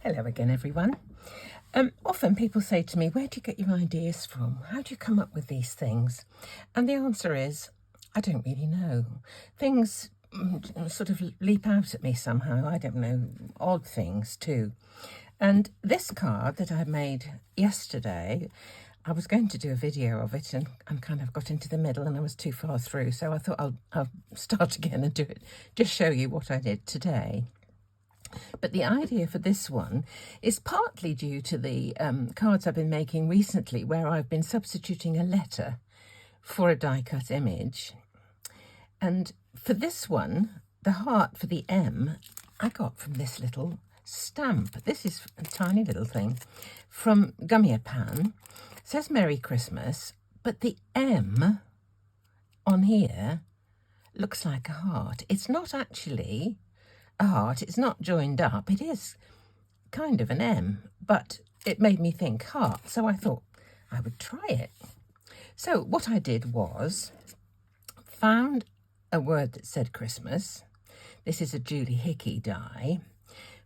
Hello again, everyone. Often people say to me, where do you get your ideas from? How do you come up with these things? And the answer is, I don't really know. Things sort of leap out at me somehow. I don't know, odd things too. And this card that I made yesterday, I was going to do a video of it and kind of got into the middle and I was too far through. So I thought I'll start again and do it, just show you what I did today. But the idea for this one is partly due to the cards I've been making recently, where I've been substituting a letter for a die-cut image. And for this one, the heart for the M, I got from this little stamp. This is a tiny little thing from Gummy Pan. It says Merry Christmas, but the M on here looks like a heart. It's not actually a heart, it's not joined up, it is kind of an M, but it made me think heart, so I thought I would try it. So what I did was found a word that said Christmas. This is a Julie Hickey die.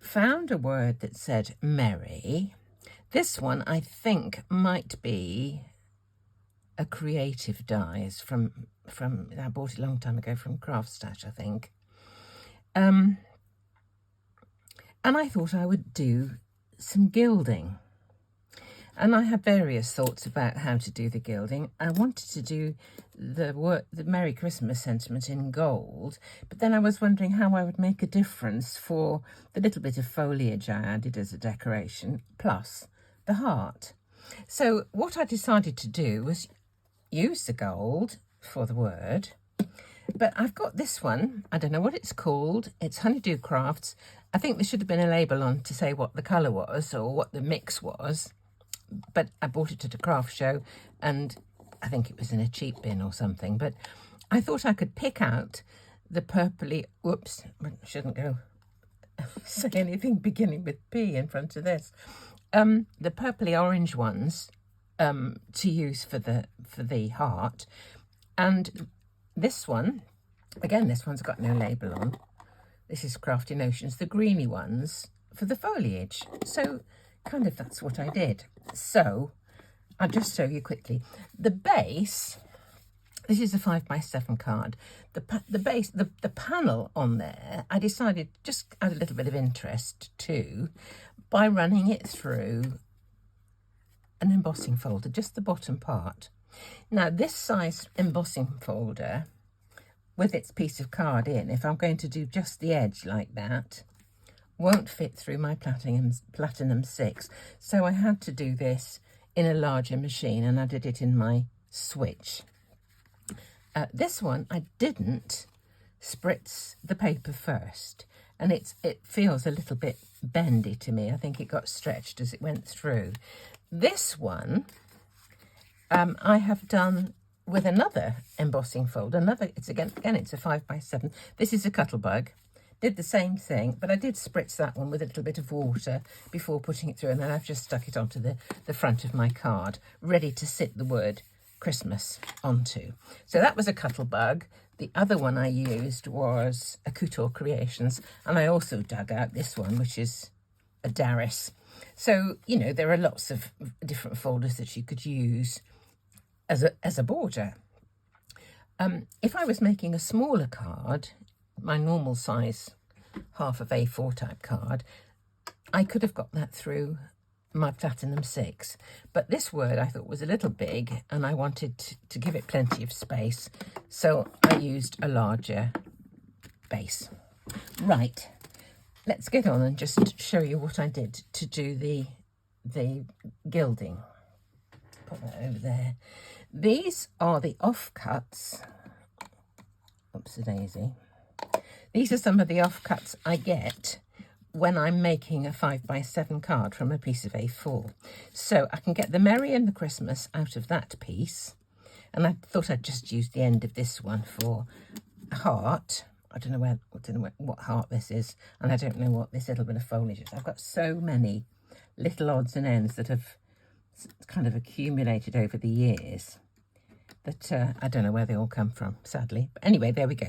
Found a word that said merry. This one I think might be a creative dies from I bought it a long time ago from Craft Stash, I think. And I thought I would do some gilding. And I had various thoughts about how to do the gilding. I wanted to do the Merry Christmas sentiment in gold, but then I was wondering how I would make a difference for the little bit of foliage I added as a decoration, plus the heart. So what I decided to do was use the gold for the word, but I've got this one, I don't know what it's called, it's Honeydew Crafts. I think there should have been a label on to say what the colour was or what the mix was, but I bought it at a craft show and I think it was in a cheap bin or something, but I thought I could pick out the purpley, whoops, I shouldn't go say anything beginning with P in front of this, the purpley orange ones to use for the heart, and this one, again, this one's got no label on. This is Crafty Notions, the greeny ones for the foliage. So kind of that's what I did. So I'll just show you quickly. The base, this is a 5x7 card. The base, the panel on there, I decided just add a little bit of interest too by running it through an embossing folder, just the bottom part. Now this size embossing folder with its piece of card in, if I'm going to do just the edge like that, won't fit through my Platinum 6. So I had to do this in a larger machine and I did it in my switch. This one, I didn't spritz the paper first and it feels a little bit bendy to me. I think it got stretched as it went through. This one, I have done with another embossing folder, it's again it's a 5x7. This is a Cuttlebug. Did the same thing, but I did spritz that one with a little bit of water before putting it through, and then I've just stuck it onto the front of my card, ready to sit the word Christmas onto. So that was a Cuttlebug. The other one I used was a Couture Creations, and I also dug out this one, which is a Darris. So, you know, there are lots of different folders that you could use as a border. If I was making a smaller card, my normal size half of A4 type card, I could have got that through my Platinum 6. But this word I thought was a little big and I wanted to give it plenty of space. So I used a larger base. Right, let's get on and just show you what I did to do the gilding. Put that over there. These are the offcuts. Oops, a daisy. These are some of the offcuts I get when I'm making a 5x7 card from a piece of A4. So I can get the Merry and the Christmas out of that piece. And I thought I'd just use the end of this one for a heart. I don't know what heart this is. And I don't know what this little bit of foliage is. I've got so many little odds and ends that have kind of accumulated over the years that I don't know where they all come from, sadly. But anyway, there we go.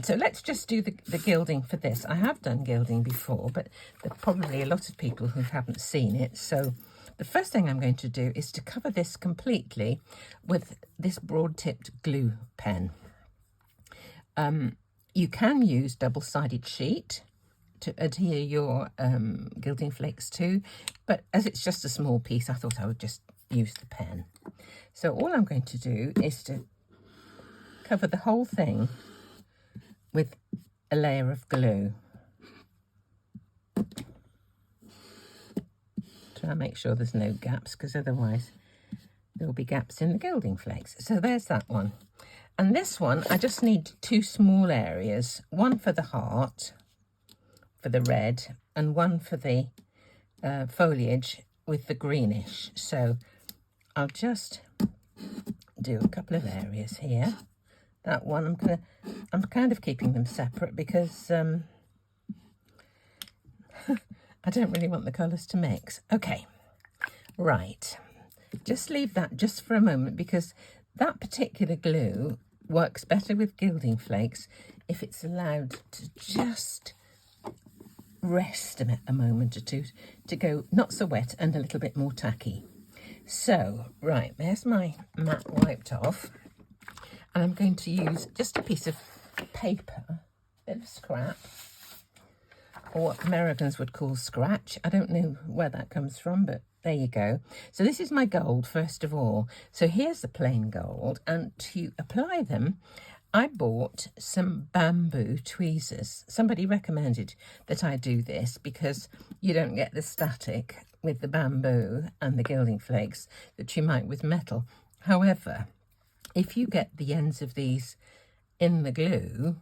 So let's just do the gilding for this. I have done gilding before, but there are probably a lot of people who haven't seen it. So the first thing I'm going to do is to cover this completely with this broad-tipped glue pen. You can use double-sided sheet to adhere your gilding flakes to, but as it's just a small piece, I thought I would just use the pen. So all I'm going to do is to cover the whole thing with a layer of glue. Try and make sure there's no gaps, because otherwise there will be gaps in the gilding flakes. So there's that one. And this one, I just need 2 small areas, one for the heart, for the red, and one for the foliage with the greenish. So I'll just do a couple of areas here. That one, I'm kind of keeping them separate because I don't really want the colours to mix. Okay, right. Just leave that just for a moment, because that particular glue works better with gilding flakes if it's allowed to just rest a moment or two to go not so wet and a little bit more tacky. So, right, there's my mat wiped off, and I'm going to use just a piece of paper, bit of scrap, or what Americans would call scratch. I don't know where that comes from, but there you go. So this is my gold, first of all. So here's the plain gold, and to apply them, I bought some bamboo tweezers. Somebody recommended that I do this because you don't get the static with the bamboo and the gilding flakes that you might with metal. However, if you get the ends of these in the glue,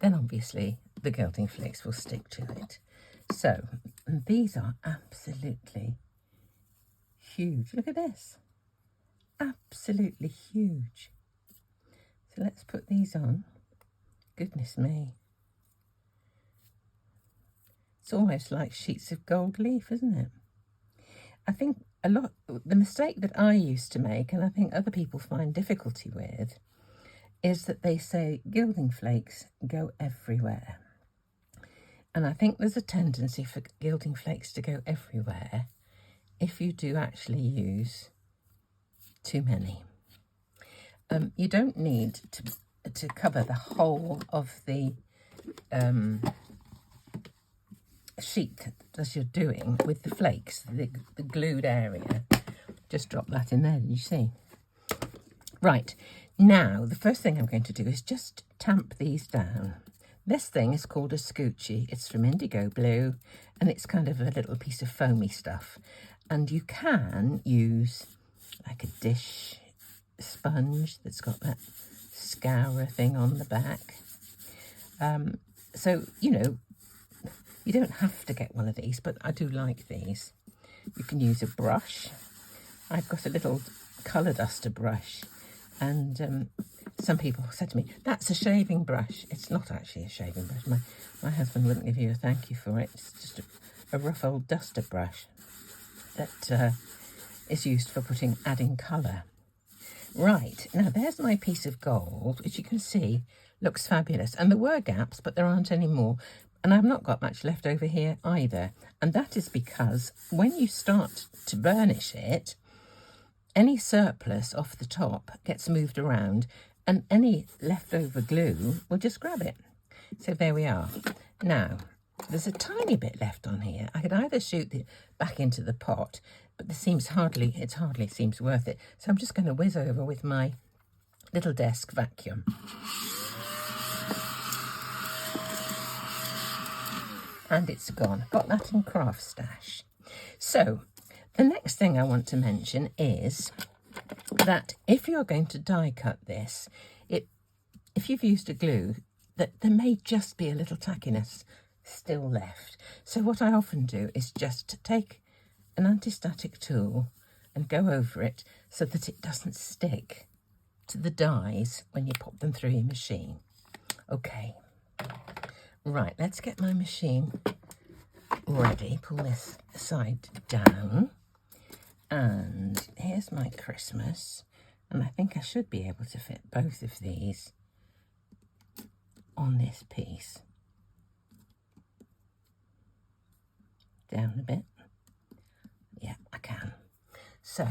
then obviously the gilding flakes will stick to it. So these are absolutely huge. Look at this. Absolutely huge. So let's put these on. Goodness me. It's almost like sheets of gold leaf, isn't it? I think the mistake that I used to make, and I think other people find difficulty with, is that they say gilding flakes go everywhere. And I think there's a tendency for gilding flakes to go everywhere if you do actually use too many. You don't need to cover the whole of the sheet as you're doing with the flakes, the glued area. Just drop that in there, you see. Right, now the first thing I'm going to do is just tamp these down. This thing is called a scoochie. It's from indigo blue, and it's kind of a little piece of foamy stuff. And you can use like a dish sponge that's got that scourer thing on the back. So, you know, you don't have to get one of these, but I do like these. You can use a brush. I've got a little colour duster brush, and some people said to me, that's a shaving brush. It's not actually a shaving brush. My husband wouldn't give you a thank you for it. It's just a rough old duster brush that is used for adding colour. Right, now there's my piece of gold, which you can see looks fabulous. And there were gaps, but there aren't any more. And I've not got much left over here either. And that is because when you start to burnish it, any surplus off the top gets moved around, and any leftover glue will just grab it. So there we are. Now, there's a tiny bit left on here. I could either shoot it back into the pot, but it hardly seems worth it. So I'm just going to whiz over with my little desk vacuum. And it's gone. Got that in Craft Stash. So the next thing I want to mention is that if you're going to die cut this, if you've used a glue, that there may just be a little tackiness still left. So what I often do is just take an anti-static tool and go over it so that it doesn't stick to the dies when you pop them through your machine. Okay, right, let's get my machine ready. Pull this side down, and here's my Christmas. And I think I should be able to fit both of these on this piece. Down a bit. Yeah, I can. So,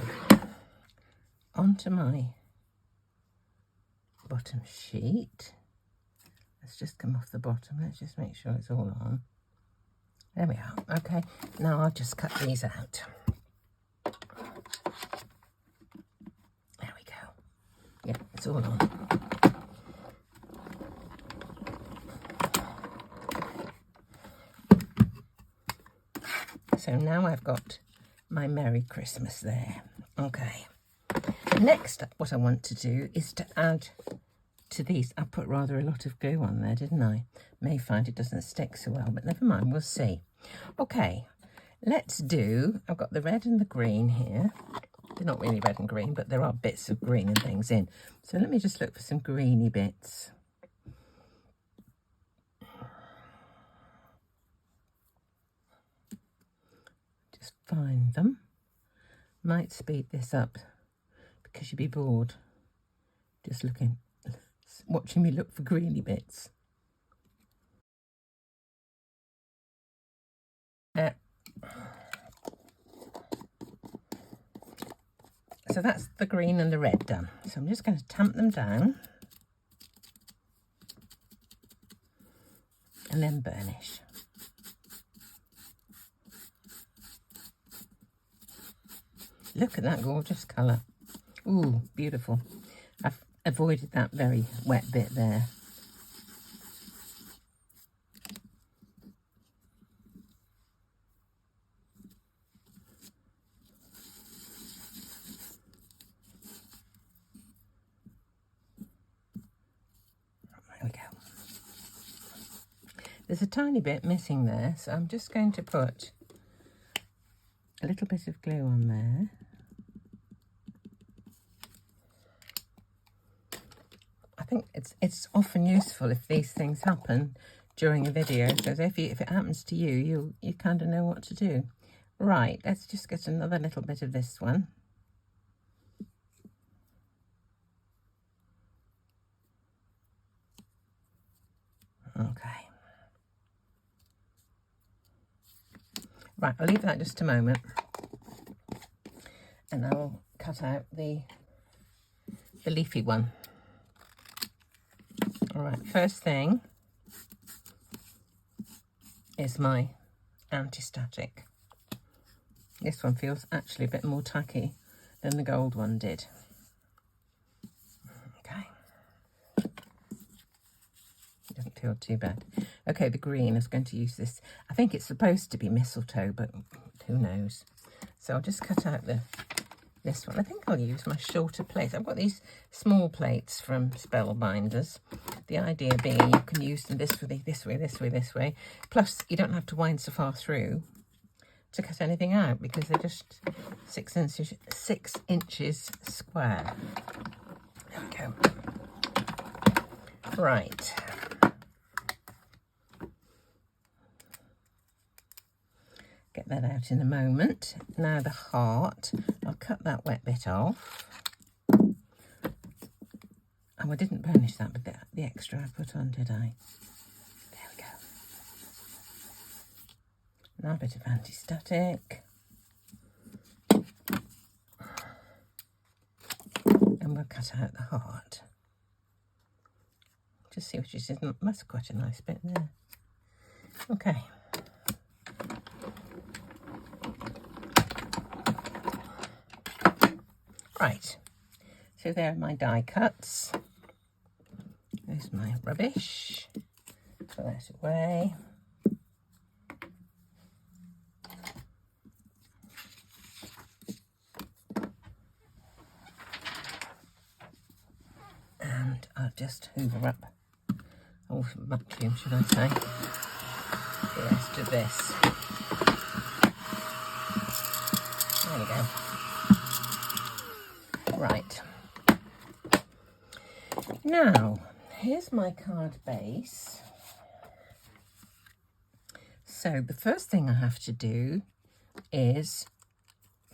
onto my bottom sheet. Let's just come off the bottom. Let's just make sure it's all on. There we are. Okay, now I'll just cut these out. There we go. Yeah, it's all on. So now I've got my Merry Christmas there. Okay. Next up, what I want to do is to add to these. I put rather a lot of glue on there, didn't I? May find it doesn't stick so well, but never mind, we'll see. Okay, let's do, I've got the red and the green here. They're not really red and green, but there are bits of green and things in. So let me just look for some greeny bits. Just find them. Might speed this up because you'd be bored just watching me look for greeny bits. So that's the green and the red done. So I'm just going to tamp them down and then burnish. Look at that gorgeous colour. Ooh, beautiful. I've avoided that very wet bit there. There we go. There's a tiny bit missing there, so I'm just going to put a little bit of glue on there. I think it's often useful if these things happen during a video, because if it happens to you, you kind of know what to do. Right, let's just get another little bit of this one. Okay. Right, I'll leave that just a moment, and I'll cut out the leafy one. All right, first thing is my anti-static. This one feels actually a bit more tacky than the gold one did. Okay. Doesn't feel too bad. Okay, the green, I was going to use this. I think it's supposed to be mistletoe, but who knows. So I'll just cut out this one. I think I'll use my shorter plates. I've got these small plates from Spellbinders. The idea being you can use them this way. Plus, you don't have to wind so far through to cut anything out because they're just 6 inches square. There we go. Right. Get that out in a moment. Now the heart, I'll cut that wet bit off. Oh, I didn't burnish that, but the extra I put on, did I? There we go. Now a bit of anti-static. And we'll cut out the heart. Just see what she says. That's quite a nice bit there. Okay. Right, so there are my die cuts. There's my rubbish. Put that away. And I'll just hoover up, or vacuum should I say, the rest of this. There we go. Right, now here's my card base. So the first thing I have to do is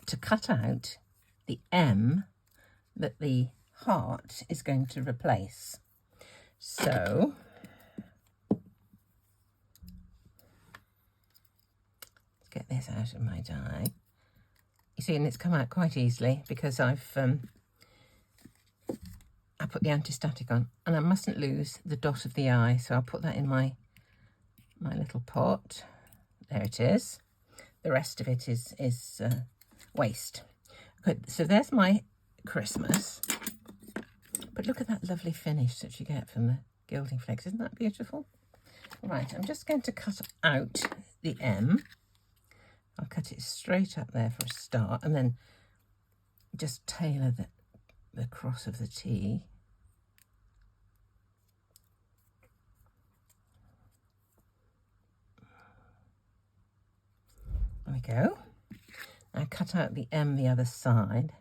to cut out the M that the heart is going to replace. So let's get this out of my die. You see, and it's come out quite easily because I put the anti-static on, and I mustn't lose the dot of the eye, so I'll put that in my little pot. There it is. The rest of it is waste. Good. So there's my Christmas. But look at that lovely finish that you get from the gilding flakes. Isn't that beautiful? Right, I'm just going to cut out the M. I'll cut it straight up there for a start, and then just tailor the cross of the T. There we go. Now cut out the M the other side.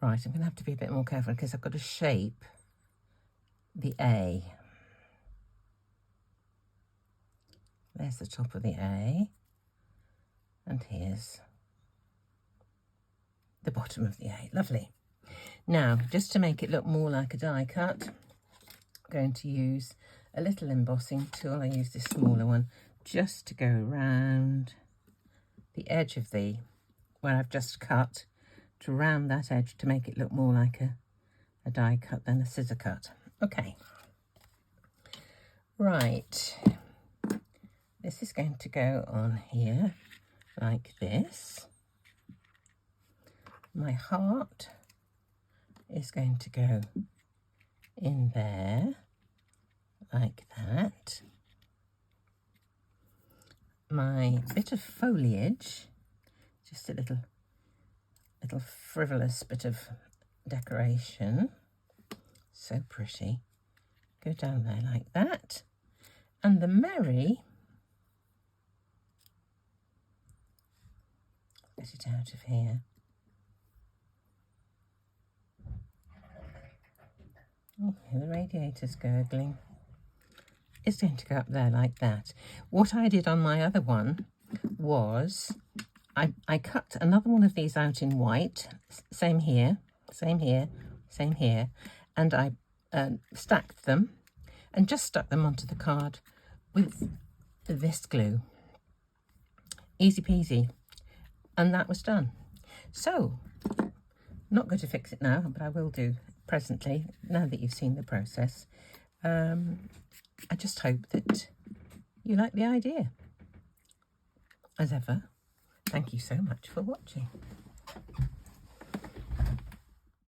Right, I'm going to have to be a bit more careful because I've got to shape the A. There's the top of the A. And here's the bottom of the A. Lovely. Now, just to make it look more like a die cut, I'm going to use a little embossing tool. I use this smaller one just to go around the edge of where I've just cut, to round that edge to make it look more like a die cut than a scissor cut. Okay. Right. This is going to go on here like this. My heart is going to go in there like that. My bit of foliage, just a little frivolous bit of decoration, so pretty, go down there like that. And the Mary, get it out of here. Oh, the radiator's gurgling. It's going to go up there like that. What I did on my other one was I cut another one of these out in white, same here, same here, same here, and I stacked them and just stuck them onto the card with this glue. Easy peasy. And that was done. So, not going to fix it now, but I will do presently, now that you've seen the process. I just hope that you like the idea. As ever, thank you so much for watching.